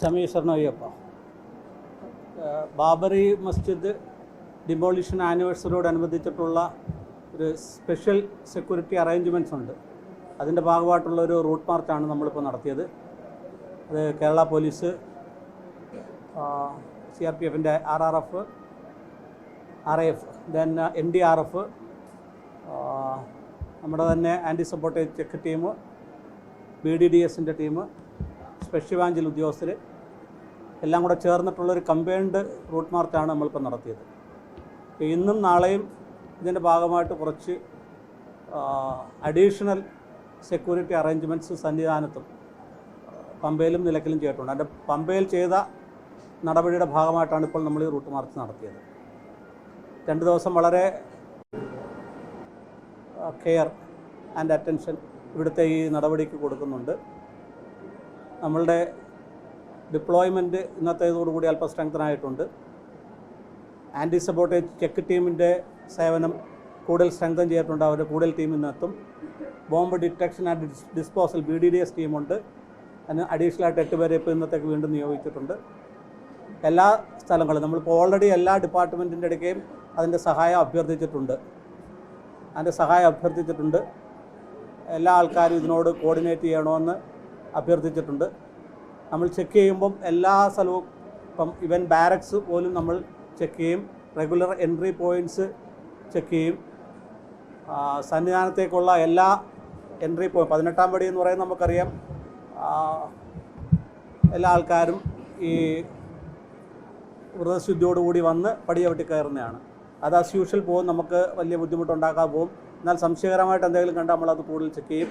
Sameer ശർണയ്യപ്പ. Babri Masjid demolition ആനിവേഴ്സറിയോടനുബന്ധിച്ചിട്ടുള്ള ഒരു special security arrangements ഉണ്ട്. അതിൻ്റെ ഭാഗമായിട്ടുള്ളൊരു റൂട്ട് മാർച്ചാണ് നമ്മളിപ്പോൾ നടത്തിയത്. അത് കേരള പോലീസ്, CRPFൻ്റെ RAF, ദെൻ NDRF, നമ്മുടെ തന്നെ ആൻറ്റി സപ്പോർട്ടേജ് ചെക്ക് ടീം, BDDSൻ്റെ ടീം, സ്പെഷ്യൽ ബ്രാഞ്ചിൽ ഉദ്യോഗസ്ഥർ എല്ലാം കൂടെ ചേർന്നിട്ടുള്ളൊരു കമ്പൈൻഡ് റൂട്ട് മാർച്ചാണ് നമ്മളിപ്പോൾ നടത്തിയത്. ഇന്നും നാളെയും ഇതിൻ്റെ ഭാഗമായിട്ട് കുറച്ച് അഡീഷണൽ സെക്യൂരിറ്റി അറേഞ്ച്മെൻറ്റ്സ് സന്നിധാനത്തും പമ്പയിലും നിലയ്ക്കലും ചെയ്തിട്ടുണ്ട്. അതിൻ്റെ പമ്പയിൽ ചെയ്ത നടപടിയുടെ ഭാഗമായിട്ടാണ് ഇപ്പോൾ നമ്മൾ ഈ റൂട്ട് മാർച്ച് നടത്തിയത്. 2 ദിവസം വളരെ കെയർ ആൻഡ് അറ്റൻഷൻ ഇവിടുത്തെ ഈ നടപടിക്ക് കൊടുക്കുന്നുണ്ട്. നമ്മളുടെ ഡിപ്ലോയ്മെൻറ്റ് ഇന്നത്തേതോടുകൂടി അല്പം സ്ട്രെങ്തനായിട്ടുണ്ട്. ആൻറ്റി സപ്പോർട്ടേജ് ചെക്ക് ടീമിൻ്റെ സേവനം കൂടുതൽ സ്ട്രെങ്തൻ ചെയ്തിട്ടുണ്ട്. അവരുടെ കൂടുതൽ ടീം ഇന്നെത്തും. Bomb detection and disposal BDDS ടീമുണ്ട്. അതിന് അഡീഷണലായിട്ട് 8 പേരെ ഇപ്പോൾ ഇന്നത്തേക്ക് വീണ്ടും നിയോഗിച്ചിട്ടുണ്ട്. എല്ലാ സ്ഥലങ്ങളും നമ്മളിപ്പോൾ ഓൾറെഡി എല്ലാ ഡിപ്പാർട്ട്മെൻറ്റിൻ്റെ ഇടയ്ക്കും അതിൻ്റെ സഹായം അഭ്യർത്ഥിച്ചിട്ടുണ്ട്. എല്ലാ ആൾക്കാരും ഇതിനോട് കോർഡിനേറ്റ് ചെയ്യണമെന്ന് അഭ്യർത്ഥിച്ചിട്ടുണ്ട്. നമ്മൾ ചെക്ക് ചെയ്യുമ്പം എല്ലാ സ്ഥലവും ഇപ്പം ഇവൻ ബാരക്സ് പോലും നമ്മൾ ചെക്ക് ചെയ്യും. റെഗുലർ എൻട്രി പോയിൻറ്റ്സ് ചെക്ക് ചെയ്യും. സന്നിധാനത്തേക്കുള്ള എല്ലാ എൻട്രി 18-ാം പടി എന്ന് പറയുന്നത് നമുക്കറിയാം. എല്ലാ ആൾക്കാരും ഈ വ്രതശുദ്ധിയോടുകൂടി വന്ന് പടി ചവിട്ടി കയറുന്നതാണ്. അത് ആസ് യൂഷ്വൽ പോകും, നമുക്ക് വലിയ ബുദ്ധിമുട്ടുണ്ടാക്കാൻ പോകും. എന്നാൽ സംശയകരമായിട്ട് എന്തെങ്കിലും കണ്ടാൽ നമ്മളത് കൂടുതൽ ചെക്ക് ചെയ്യും.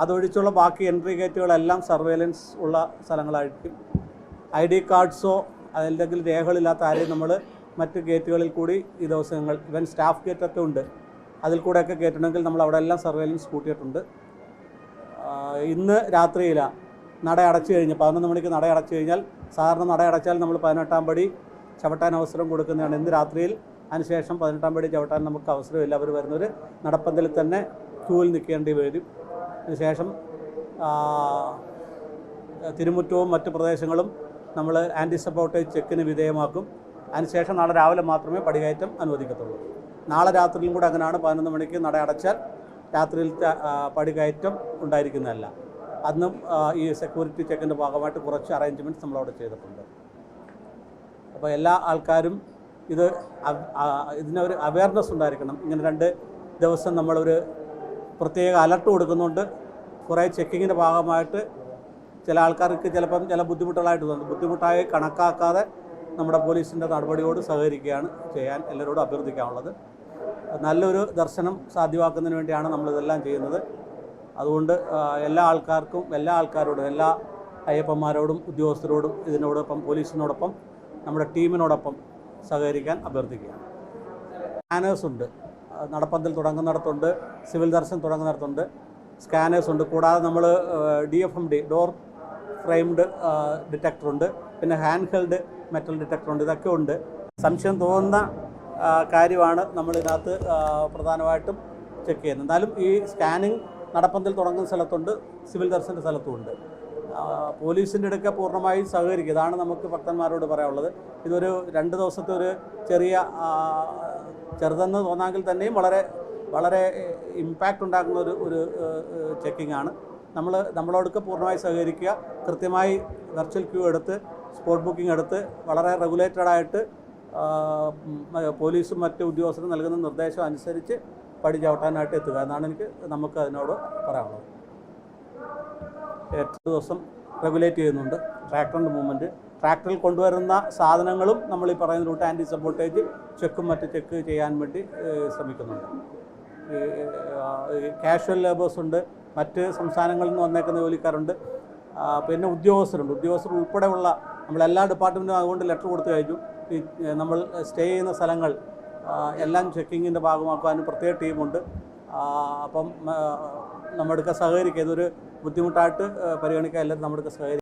അതൊഴിച്ചുള്ള ബാക്കി എൻട്രി ഗേറ്റുകളെല്ലാം സർവേലൻസ് ഉള്ള സ്ഥലങ്ങളായിരിക്കും. ID കാർഡ്സോ അല്ലെങ്കിൽ രേഖകളില്ലാത്ത ആരെയും നമ്മൾ മറ്റ് ഗേറ്റുകളിൽ കൂടി ഈ ദിവസങ്ങൾ ഇവൻ സ്റ്റാഫ് ഗേറ്റൊക്കെ ഉണ്ട്, അതിൽ കൂടെയൊക്കെ കയറ്റണമെങ്കിൽ നമ്മൾ അവിടെ എല്ലാം സർവേലൻസ് കൂട്ടിയിട്ടുണ്ട്. ഇന്ന് രാത്രിയിലാണ് നട അടച്ചു കഴിഞ്ഞ് 11 മണിക്ക് നട അടച്ചു കഴിഞ്ഞാൽ, സാധാരണ നട അടച്ചാൽ നമ്മൾ 18-ാം പടി ചവിട്ടാൻ അവസരം കൊടുക്കുന്നതാണ്. ഇന്ന് രാത്രിയിൽ അതിനുശേഷം 18-ാം പടി ചവിട്ടാൻ നമുക്ക് അവസരമില്ല. അവർ വരുന്നവർ നടപ്പന്തലിൽ തന്നെ ക്യൂവിൽ നിൽക്കേണ്ടി വരും. അതിനുശേഷം തിരുമുറ്റവും മറ്റ് പ്രദേശങ്ങളും നമ്മൾ ആൻറ്റി സപ്പോർട്ടേജ് ചെക്കിന് വിധേയമാക്കും. അതിനുശേഷം നാളെ രാവിലെ മാത്രമേ പടികയറ്റം അനുവദിക്കത്തുള്ളൂ. നാളെ രാത്രിയിലും കൂടെ അങ്ങനെയാണ്. 11 മണിക്ക് നട അടച്ചാൽ രാത്രിയിലത്തെ പടികയറ്റം ഉണ്ടായിരിക്കുന്നതല്ല. അന്നും ഈ സെക്യൂരിറ്റി ചെക്കിൻ്റെ ഭാഗമായിട്ട് കുറച്ച് അറേഞ്ച്മെൻറ്റ്സ് നമ്മളവിടെ ചെയ്തിട്ടുണ്ട്. അപ്പോൾ എല്ലാ ആൾക്കാരും ഇതിനൊരു അവയർനെസ് ഉണ്ടായിരിക്കണം. ഇങ്ങനെ 2 ദിവസം നമ്മളൊരു പ്രത്യേക അലർട്ട് കൊടുക്കുന്നുണ്ട്. കുറേ ചെക്കിങ്ങിൻ്റെ ഭാഗമായിട്ട് ചില ആൾക്കാർക്ക് ചിലപ്പം ചില ബുദ്ധിമുട്ടുകളായിട്ട് തോന്നുന്നു. ബുദ്ധിമുട്ടായി കണക്കാക്കാതെ നമ്മുടെ പോലീസിൻ്റെ നടപടിയോട് സഹകരിക്കുകയാണ് ചെയ്യാൻ എല്ലാവരോടും അഭ്യർത്ഥിക്കാനുള്ളത്. നല്ലൊരു ദർശനം സാധ്യമാക്കുന്നതിന് വേണ്ടിയാണ് നമ്മളിതെല്ലാം ചെയ്യുന്നത്. അതുകൊണ്ട് എല്ലാ ആൾക്കാരോടും എല്ലാ അയ്യപ്പന്മാരോടും ഉദ്യോഗസ്ഥരോടും ഇതിനോടൊപ്പം പോലീസിനോടൊപ്പം നമ്മുടെ ടീമിനോടൊപ്പം സഹകരിക്കാൻ അഭ്യർത്ഥിക്കുകയാണ്. സ്കാനേഴ്സ് ഉണ്ട്, നടപ്പന്തൽ തുടങ്ങുന്നിടത്തുണ്ട്, സിവിൽ ദർശനം തുടങ്ങുന്നിടത്തുണ്ട്, സ്കാനേഴ്സ് ഉണ്ട്. കൂടാതെ നമ്മൾ DFMD ഡോർ ഫ്രെയിംഡ് ഡിറ്റക്ടറുണ്ട്, പിന്നെ ഹാൻഡ് ഹെൽഡ് മെറ്റൽ ഡിറ്റക്ടറുണ്ട്. ഇതൊക്കെ ഉണ്ട്. സംശയം തോന്നുന്ന കാര്യമാണ് നമ്മളിതിനകത്ത് പ്രധാനമായിട്ടും ചെക്ക് ചെയ്യുന്നത്. എന്നാലും ഈ സ്കാനിങ് നടപ്പന്തൽ തുടങ്ങുന്ന സ്ഥലത്തുണ്ട്, സിവിൽ ദർശൻ്റെ സ്ഥലത്തുമുണ്ട്. പോലീസിൻ്റെ ഇടയ്ക്ക് പൂർണ്ണമായും സഹകരിക്കുക. ഇതാണ് നമുക്ക് ഭക്തന്മാരോട് പറയാനുള്ളത്. ഇതൊരു 2 ദിവസത്തെ ഒരു ചെറുതെന്ന് തോന്നാമെങ്കിൽ തന്നെയും വളരെ വളരെ ഇമ്പാക്റ്റ് ഉണ്ടാക്കുന്ന ഒരു ചെക്കിംഗ് ആണ്. നമ്മളോടൊക്കെ പൂർണ്ണമായി സഹകരിക്കുക. കൃത്യമായി വെർച്വൽ ക്യൂ എടുത്ത് സ്പോട്ട് ബുക്കിംഗ് എടുത്ത് വളരെ റെഗുലേറ്റഡായിട്ട് പോലീസും മറ്റ് ഉദ്യോഗസ്ഥരും നൽകുന്ന നിർദ്ദേശം അനുസരിച്ച് പടി ചവിട്ടാനായിട്ട് എത്തുക എന്നാണ് നമുക്ക് അതിനോട് പറയാനുള്ളത്. 8 ദിവസം റെഗുലേറ്റ് ചെയ്യുന്നുണ്ട് ട്രാക്ടറിൻ്റെ മൂവ്മെൻറ്റ്. ട്രാക്ടറിൽ കൊണ്ടുവരുന്ന സാധനങ്ങളും നമ്മൾ ഈ പറയുന്ന റൂട്ട് ആൻറ്റി സപ്പോർട്ടേജ് ചെക്കും മറ്റ് ചെക്ക് ചെയ്യാൻ വേണ്ടി ശ്രമിക്കുന്നുണ്ട്. കാഷ്വൽ ലേബേഴ്സ് ഉണ്ട്, മറ്റ് സംസ്ഥാനങ്ങളിൽ നിന്ന് വന്നേക്കുന്ന ജോലിക്കാരുണ്ട്, പിന്നെ ഉദ്യോഗസ്ഥർ ഉൾപ്പെടെയുള്ള നമ്മളെല്ലാ ഡിപ്പാർട്ട്മെൻറ്റും അതുകൊണ്ട് ലെറ്റർ കൊടുത്തു കഴിഞ്ഞു. ഈ നമ്മൾ സ്റ്റേ ചെയ്യുന്ന സ്ഥലങ്ങൾ എല്ലാം ചെക്കിങ്ങിൻ്റെ ഭാഗമാക്കാനും പ്രത്യേക ടീമുണ്ട്. അപ്പം നമ്മുടെ സഹകരിക്കുക. ഇതൊരു ബുദ്ധിമുട്ടായിട്ട് പരിഗണിക്കുക. എല്ലാവരും നമ്മുടെ സഹകരിക്കുക.